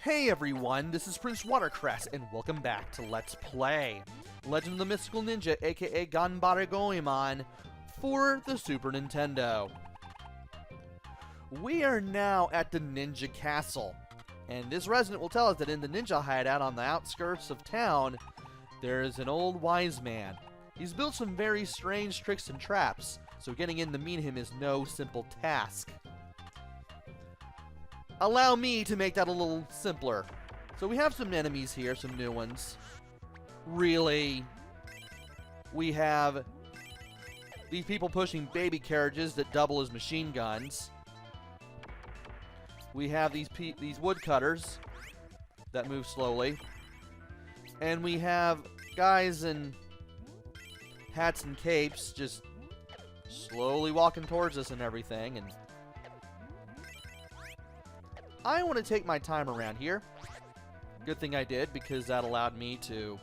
Hey everyone, this is PrinceWatercress, and welcome back to Let's Play Legend of the Mystical Ninja, aka Ganbare Goemon, for the Super Nintendo. We are now at the Ninja Castle, and this resident will tell us that in the ninja hideout on the outskirts of town, there is an old wise man. He's built some very strange tricks and traps, so getting in to meet him is no simple task. Allow me to make that a little simpler. So we have some enemies here, some new ones. Really? We have these people pushing baby carriages that double as machine guns. We have these woodcutters that move slowly. And we have guys in hats and capes just slowly walking towards us and everything. And I want to take my time around here. Good thing I did, because that allowed me to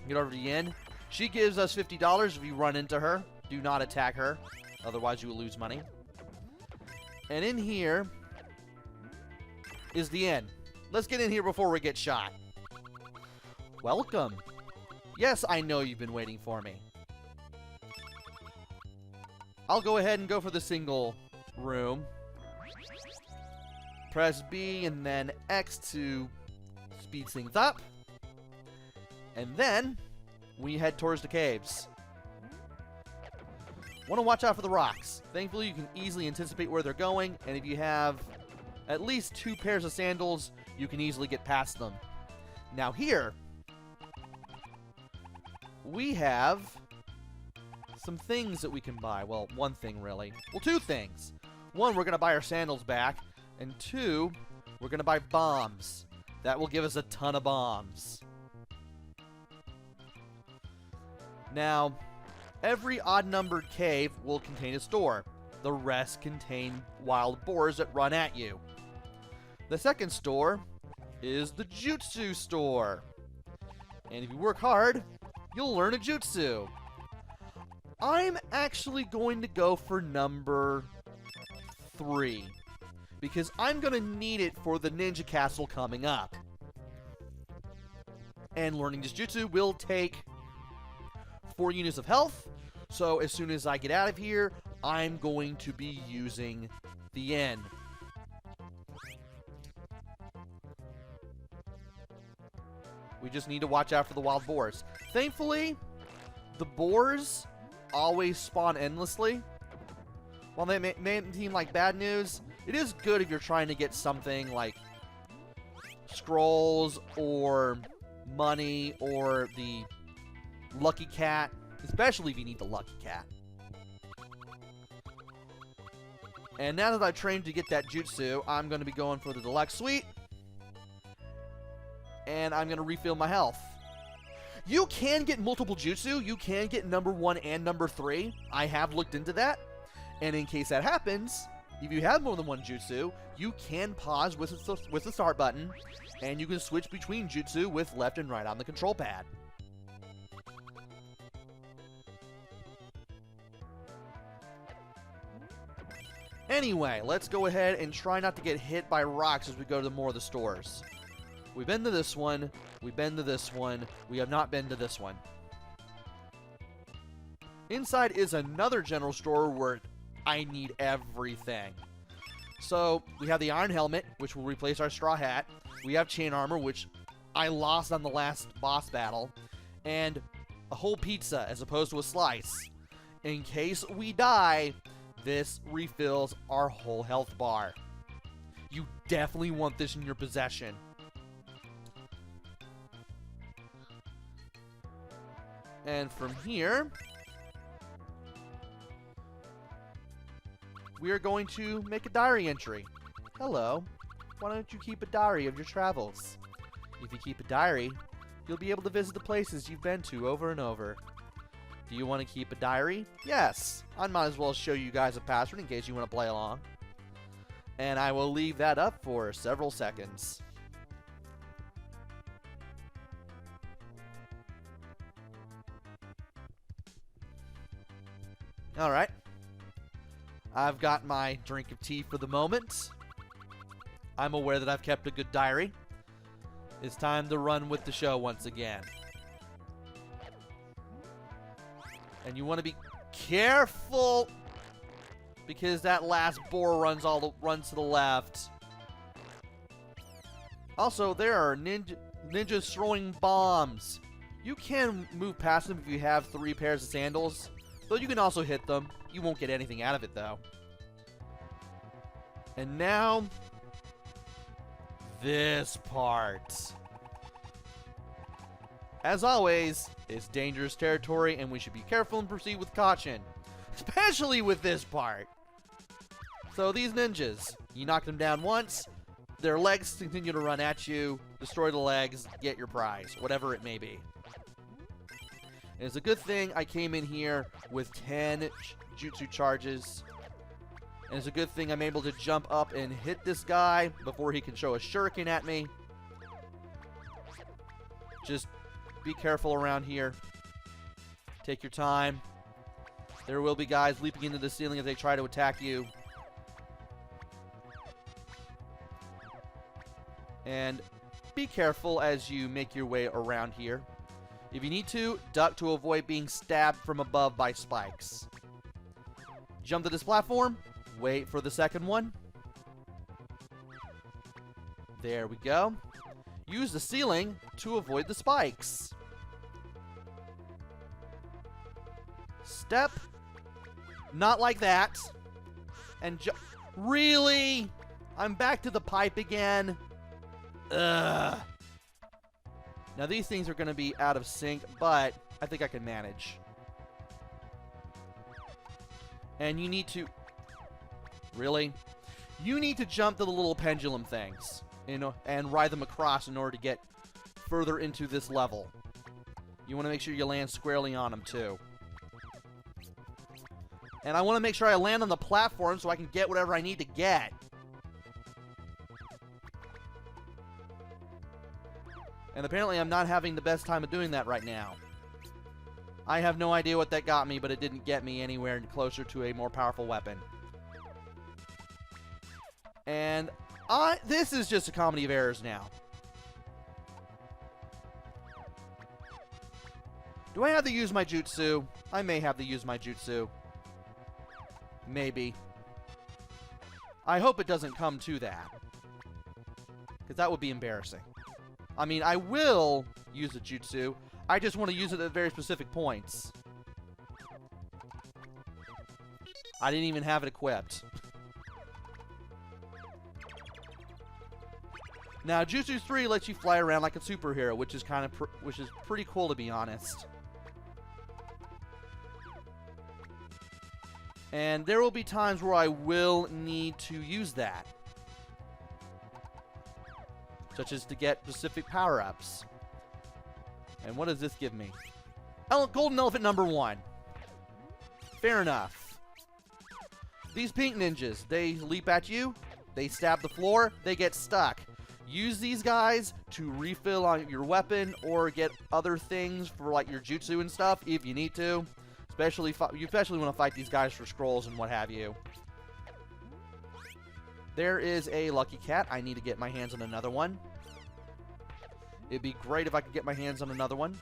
get over to the inn. She gives us $50 if you run into her. Do not attack her, otherwise you will lose money. And in here is the inn. Let's get in here before we get shot. Welcome. Yes, I know you've been waiting for me. I'll go ahead and go for the single room. Press B and then X to speed things up. And then we head towards the caves. Want to watch out for the rocks. Thankfully, you can easily anticipate where they're going, and if you have at least 2 pairs of sandals, you can easily get past them. Now here, we have some things that we can buy. Well, one thing really. Well, 2 things. One, we're going to buy our sandals back. And 2, we're going to buy bombs. That will give us a ton of bombs. Now, every odd-numbered cave will contain a store. The rest contain wild boars that run at you. The second store is the Jutsu store. And if you work hard, you'll learn a jutsu. I'm actually going to go for number 3. Because I'm going to need it for the Ninja Castle coming up. And learning this jutsu will take 4 units of health. So as soon as I get out of here, I'm going to be using the inn. We just need to watch out for the wild boars. Thankfully, the boars always spawn endlessly. While they may seem like bad news, it is good if you're trying to get something like scrolls or money or the lucky cat, especially if you need the lucky cat. And now that I've trained to get that jutsu, I'm going to be going for the deluxe suite. And I'm going to refill my health. You can get multiple jutsu. You can get number 1 and number 3. I have looked into that. And in case that happens, if you have more than 1 jutsu, you can pause with the start button, and you can switch between jutsu with left and right on the control pad. Anyway, let's go ahead and try not to get hit by rocks as we go to more of the stores. We've been to this one, we've been to this one, we have not been to this one. Inside is another general store where I need everything. So, we have the iron helmet, which will replace our straw hat. We have chain armor, which I lost on the last boss battle. And a whole pizza as opposed to a slice. In case we die, this refills our whole health bar. You definitely want this in your possession. And from here, we are going to make a diary entry. Hello. Why don't you keep a diary of your travels? If you keep a diary, you'll be able to visit the places you've been to over and over. Do you want to keep a diary? Yes. I might as well show you guys a password in case you want to play along. And I will leave that up for several seconds. Alright. I've got my drink of tea for the moment. I'm aware that I've kept a good diary. It's time to run with the show once again. And you want to be careful, because that last boar runs to the left. Also, there are ninjas throwing bombs. You can move past them if you have 3 pairs of sandals, though you can also hit them. You won't get anything out of it, though. And now, this part. As always, it's dangerous territory, and we should be careful and proceed with caution. Especially with this part. So these ninjas, you knock them down once, their legs continue to run at you, destroy the legs, get your prize, whatever it may be. And it's a good thing I came in here with 10 jutsu charges. And it's a good thing I'm able to jump up and hit this guy before he can show a shuriken at me. Just be careful around here. Take your time. There will be guys leaping into the ceiling if they try to attack you. And be careful as you make your way around here. If you need to, duck to avoid being stabbed from above by spikes. Jump to this platform. Wait for the second one. There we go. Use the ceiling to avoid the spikes. Step. Not like that. And really? I'm back to the pipe again. Ugh. Now these things are going to be out of sync, but I think I can manage. And you need to... Really? You need to jump to the little pendulum things, you know, and ride them across in order to get further into this level. You want to make sure you land squarely on them, too. And I want to make sure I land on the platform so I can get whatever I need to get. And apparently I'm not having the best time of doing that right now. I have no idea what that got me, but it didn't get me anywhere closer to a more powerful weapon. And this is just a comedy of errors now. Do I have to use my jutsu? I may have to use my jutsu. Maybe. I hope it doesn't come to that, because that would be embarrassing. I mean, I will use the jutsu. I just want to use it at very specific points. I didn't even have it equipped. Now, Jutsu 3 lets you fly around like a superhero, which is pretty cool, to be honest. And there will be times where I will need to use that, such as to get specific power-ups. And what does this give me? Golden Elephant number 1. Fair enough. These pink ninjas, they leap at you, they stab the floor, they get stuck. Use these guys to refill on your weapon or get other things for like your jutsu and stuff if you need to. You especially want to fight these guys for scrolls and what have you. There is a lucky cat. I need to get my hands on another one. It'd be great if I could get my hands on another one.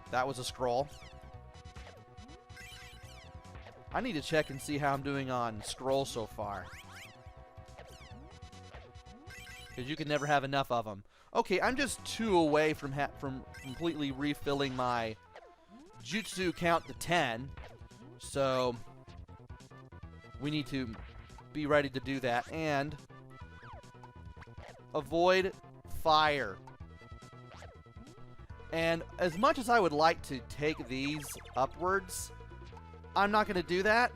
That was a scroll. I need to check and see how I'm doing on scrolls so far, because you can never have enough of them. Okay, I'm just 2 away from completely refilling my jutsu count to 10. So we need to be ready to do that and avoid fire. And as much as I would like to take these upwards, I'm not going to do that.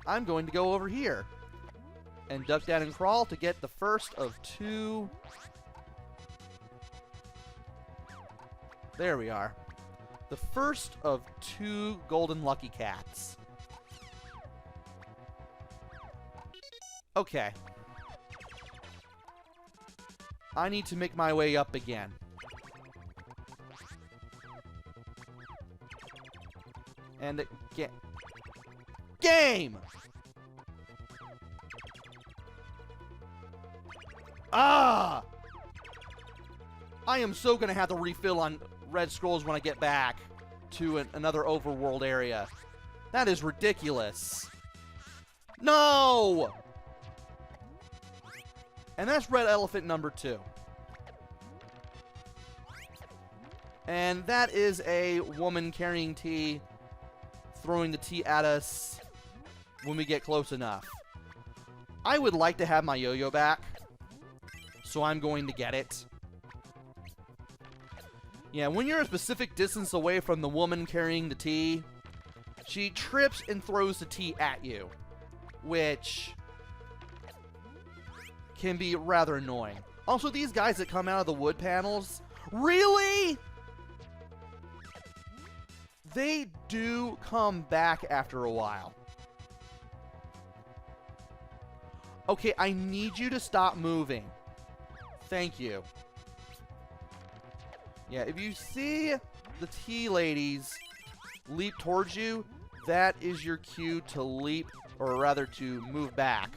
I'm going to go over here and duck down and crawl to get the first of 2. There we are. The first of 2 golden lucky cats. Okay. I need to make my way up again. And game! Ah! I am so going to have to refill on red scrolls when I get back to another overworld area. That is ridiculous. No! And that's red elephant number 2. And that is a woman carrying tea, throwing the tea at us when we get close enough. I would like to have my yo-yo back, so I'm going to get it. Yeah, when you're a specific distance away from the woman carrying the tea, she trips and throws the tea at you, which can be rather annoying. Also, these guys that come out of the wood panels, really? They do come back after a while. Okay, I need you to stop moving. Thank you. Yeah, if you see the tea ladies leap towards you, that is your cue to leap, or rather to move back.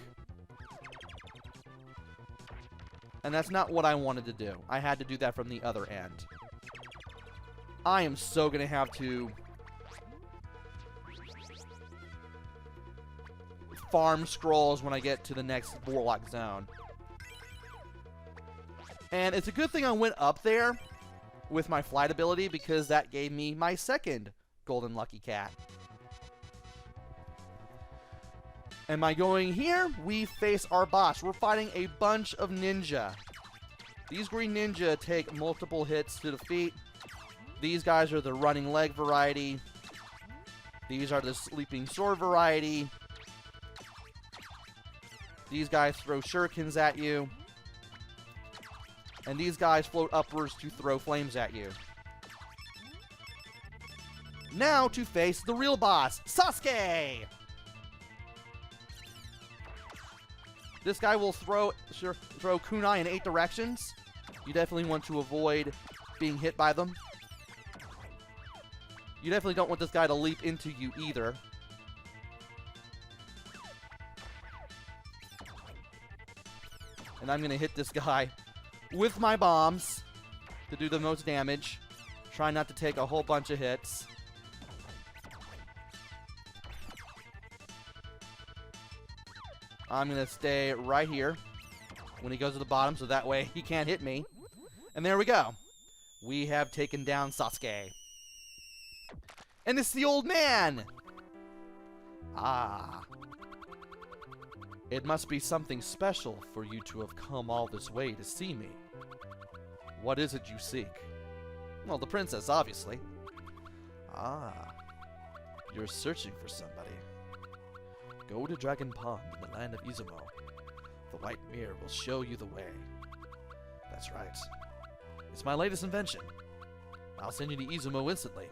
And that's not what I wanted to do. I had to do that from the other end. I am so going to have to farm scrolls when I get to the next Warlock zone. And it's a good thing I went up there with my flight ability, because that gave me my second golden lucky cat. Am I going here? We face our boss. We're fighting a bunch of ninja. These green ninja take multiple hits to defeat. These guys are the running leg variety. These are the sleeping sword variety. These guys throw shurikens at you. And these guys float upwards to throw flames at you. Now to face the real boss, Sasuke! This guy will throw kunai in 8 directions. You definitely want to avoid being hit by them. You definitely don't want this guy to leap into you either. And I'm going to hit this guy with my bombs to do the most damage. Try not to take a whole bunch of hits. I'm going to stay right here when he goes to the bottom, so that way he can't hit me. And there we go. We have taken down Sasuke. And it's the old man! Ah. It must be something special for you to have come all this way to see me. What is it you seek? Well, the princess, obviously. Ah. You're searching for somebody. Go to Dragon Pond in the land of Izumo. The white mirror will show you the way. That's right. It's my latest invention. I'll send you to Izumo instantly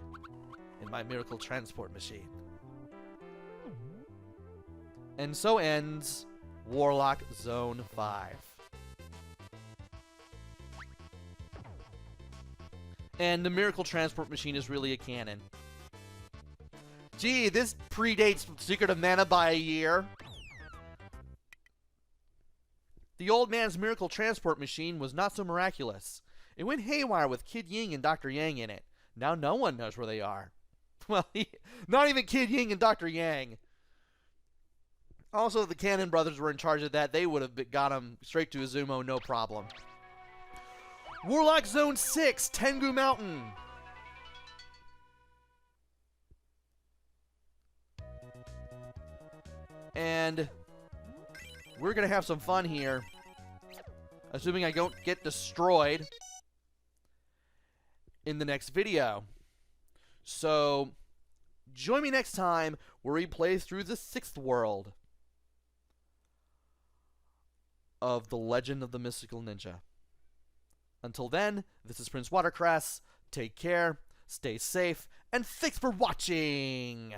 in my miracle transport machine. And so ends Warlock Zone 5. And the miracle transport machine is really a canon. Gee, this predates Secret of Mana by a year. The old man's miracle transport machine was not so miraculous. It went haywire with Kid Ying and Dr. Yang in it. Now no one knows where they are. Well, not even Kid Ying and Dr. Yang. Also, the Cannon brothers were in charge of that. They would have got him straight to Izumo, no problem. Warlock Zone 6, Tengu Mountain. And we're going to have some fun here. Assuming I don't get destroyed in the next video. So, join me next time where we play through the 6th world of The Legend of the Mystical Ninja. Until then, this is PrinceWatercress. Take care, stay safe, and thanks for watching!